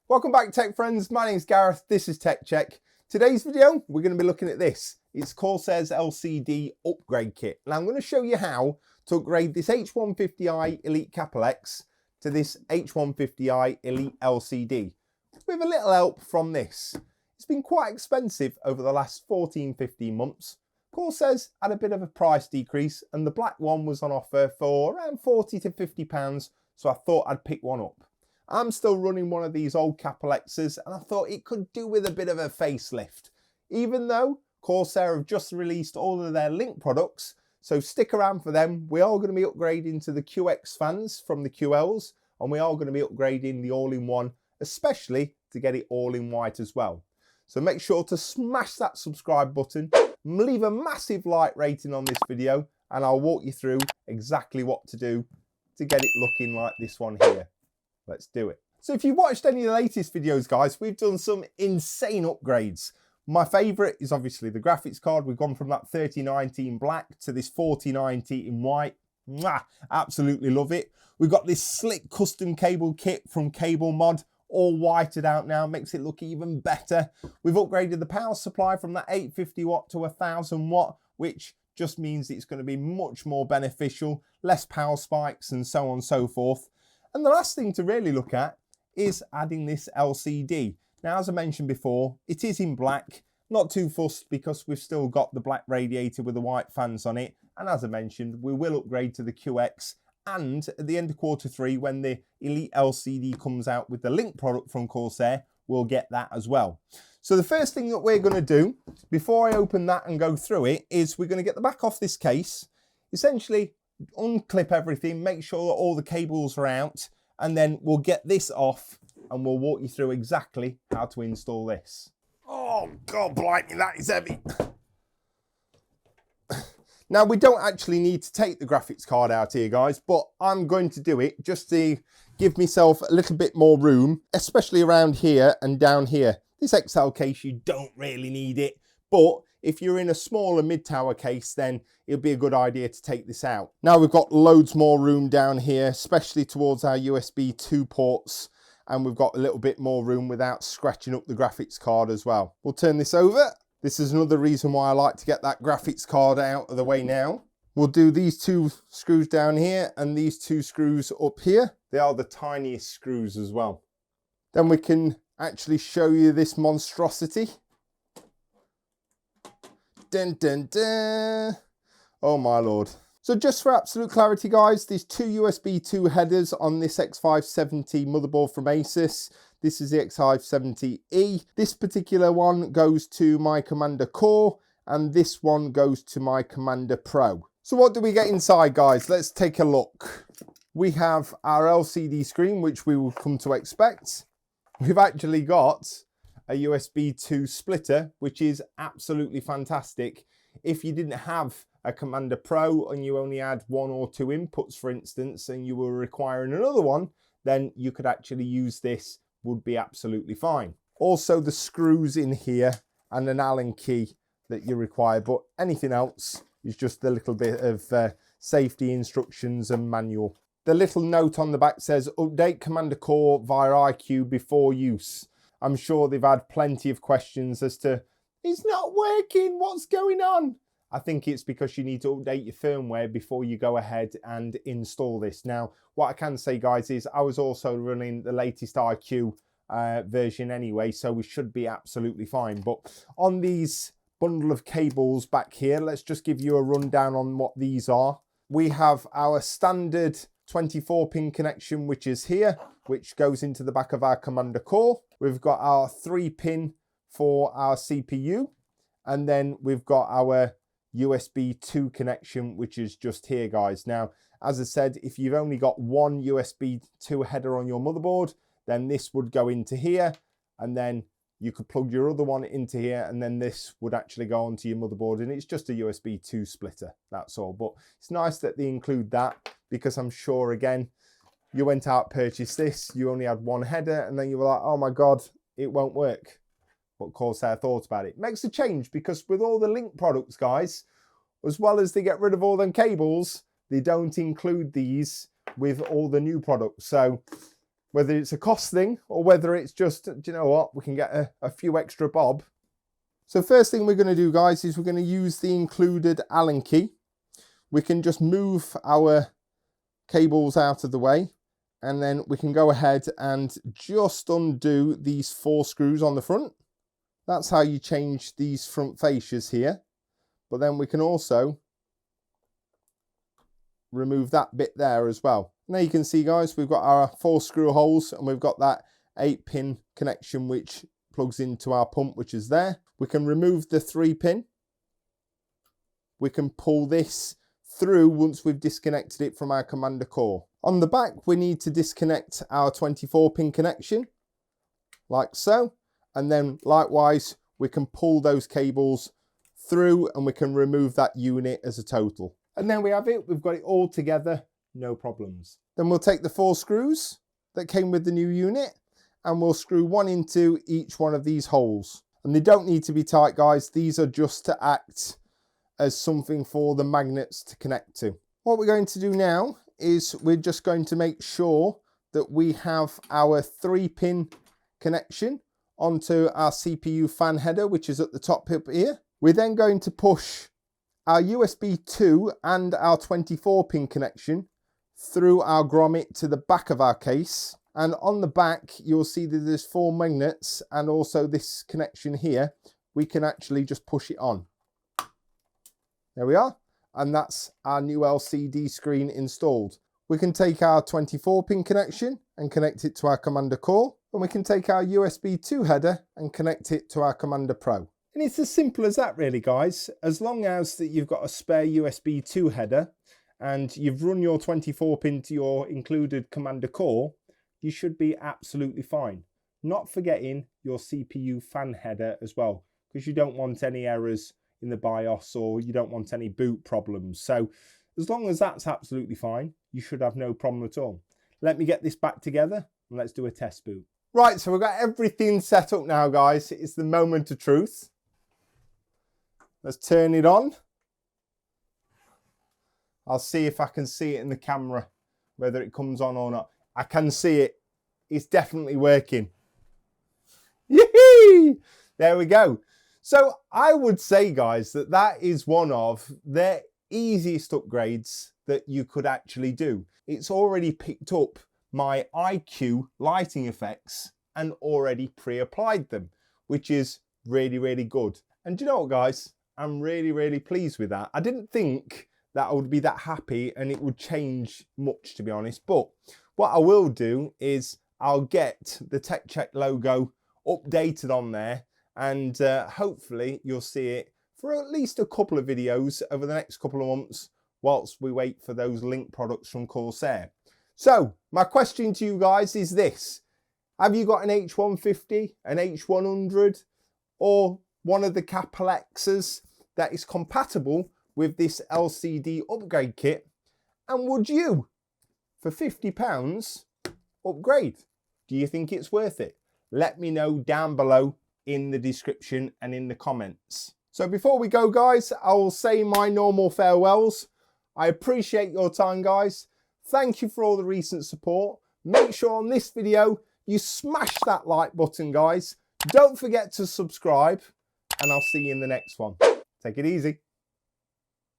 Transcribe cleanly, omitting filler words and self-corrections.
Welcome back, tech friends. My name's Gareth. This is Tech Check. Today's video, we're going to be looking at this. It's Corsair's LCD upgrade kit. Now I'm going to show you how to upgrade this H150i Elite Capellix to this H150i Elite LCD with a little help from this. It's been quite expensive over the last 14-15 months. Corsair's had a bit of a price decrease and the black one was on offer for around £40 to £50, so I thought I'd pick one up. I'm still running one of these old Capellixes and I thought it could do with a bit of a facelift. Even though Corsair have just released all of their Link products, so stick around for them. We are going to be upgrading to the QX fans from the QLs, and we are going to be upgrading the all-in-one, especially to get it all in white as well. So make sure to smash that subscribe button, leave a massive like rating on this video, and I'll walk you through exactly what to do to get it looking like this one here. Let's do it. So if you've watched any of the latest videos, guys, we've done some insane upgrades. My favourite is obviously the graphics card. We've gone from that 3090 in black to this 4090 in white. Mwah, absolutely love it. We've got this slick custom cable kit from Cable Mod, all whited out now, makes it look even better. We've upgraded the power supply from that 850 watt to 1000 watt, which just means it's going to be much more beneficial, less power spikes and so on and so forth. And the last thing to really look at is adding this LCD. Now, as I mentioned before, it is in black, not too fussed because we've still got the black radiator with the white fans on it. And as I mentioned, we will upgrade to the QX. And at the end of Q3, when the Elite LCD comes out with the Link product from Corsair, we'll get that as well. So the first thing that we're going to do, before I open that and go through it, is we're going to get the back off this case, essentially unclip everything, make sure that all the cables are out, and then we'll get this off and we'll walk you through exactly how to install this. Oh, God, blimey, that is heavy. Now, we don't actually need to take the graphics card out here, guys, but I'm going to do it just to give myself a little bit more room, especially around here and down here. This XL case, you don't really need it, but if you're in a smaller mid-tower case, then it'll be a good idea to take this out. Now we've got loads more room down here, especially towards our USB 2 ports, and we've got a little bit more room without scratching up the graphics card as well. We'll turn this over. This is another reason why I like to get that graphics card out of the way now. We'll do these two screws down here and these two screws up here. They are the tiniest screws as well. Then we can actually show you this monstrosity. Dun, dun, dun. Oh my lord. So just for absolute clarity, guys, there's two USB 2 headers on this X570 motherboard from Asus. This is the X570E. This particular one goes to my Commander Core and this one goes to my Commander Pro. So what do we get inside, guys? Let's take a look. We have our LCD screen, which we will come to expect. We've actually got a USB 2 splitter, which is absolutely fantastic. If you didn't have a Commander Pro and you only had one or two inputs, for instance, and you were requiring another one, then you could actually use this, would be absolutely fine. Also the screws in here and an Allen key that you require, but anything else is just a little bit of safety instructions and manual. The little note on the back says, update Commander Core via iQ before use. I'm sure they've had plenty of questions as to, it's not working, what's going on? I think it's because you need to update your firmware before you go ahead and install this. Now, what I can say, guys, is I was also running the latest iQ version anyway, so we should be absolutely fine. But on these bundle of cables back here, let's just give you a rundown on what these are. We have our standard 24-pin connection, which is here, which goes into the back of our Commander Core. We've got our 3-pin for our CPU, and then we've got our USB 2 connection, which is just here, guys. Now, as I said, if you've only got one USB 2 header on your motherboard, then this would go into here, and then you could plug your other one into here, and then this would actually go onto your motherboard, and it's just a USB 2 splitter, that's all. But it's nice that they include that, because I'm sure, again, you went out, purchased this, you only had one header, and then you were like, oh my God, it won't work. But Corsair thought about it. Makes a change, because with all the Link products, guys, as well as they get rid of all them cables, they don't include these with all the new products. So whether it's a cost thing or whether it's just, do you know what, we can get a few extra bob. So first thing we're going to do, guys, is we're going to use the included Allen key. We can just move our cables out of the way, and then we can go ahead and just undo these 4 screws on the front. That's how you change these front fascias here. But then we can also remove that bit there as well. Now you can see, guys, we've got our 4 screw holes, and we've got that 8-pin connection which plugs into our pump, which is there. We can remove the 3-pin. We can pull this through once we've disconnected it from our commander core. On the back, we need to disconnect our 24-pin connection, like so. And then likewise, we can pull those cables through and we can remove that unit as a total. And then we have it, we've got it all together, no problems. Then we'll take the 4 screws that came with the new unit and we'll screw 1 into each one of these holes. And they don't need to be tight, guys. These are just to act as something for the magnets to connect to. What we're going to do now is we're just going to make sure that we have our 3-pin connection onto our CPU fan header, which is at the top up here. We're then going to push our USB 2 and our 24-pin connection through our grommet to the back of our case. And on the back, you'll see that there's 4 magnets and also this connection here. We can actually just push it on. There we are. And that's our new LCD screen installed. We can take our 24-pin connection and connect it to our Commander Core. And we can take our USB 2 header and connect it to our Commander Pro. And it's as simple as that, really, guys. As long as that you've got a spare USB 2 header and you've run your 24-pin to your included Commander Core, you should be absolutely fine. Not forgetting your CPU fan header as well, because you don't want any errors in the BIOS or you don't want any boot problems. So as long as that's absolutely fine, you should have no problem at all. Let me get this back together and let's do a test boot. Right, so we've got everything set up now, guys. It's the moment of truth. Let's turn it on. I'll see if I can see it in the camera, whether it comes on or not. I can see it. It's definitely working. Yee! There we go. So I would say, guys, that that is one of the easiest upgrades that you could actually do. It's already picked up my IQ lighting effects and already pre-applied them, which is really, really good. And do you know what, guys? I'm really, really pleased with that. I didn't think that I would be that happy and it would change much, to be honest. But what I will do is I'll get the TechCheck logo updated on there, and hopefully you'll see it for at least a couple of videos over the next couple of months whilst we wait for those link products from Corsair. So my question to you guys is this: have you got an H150, an H100, or one of the Capellixes that is compatible with this LCD upgrade kit? And would you, for £50, upgrade? Do you think it's worth it? Let me know down below in the description and in the comments. So before we go, guys, I will say my normal farewells. I appreciate your time, guys. Thank you for all the recent support. Make sure on this video you smash that like button, guys. Don't forget to subscribe, and I'll see you in the next one. Take it easy.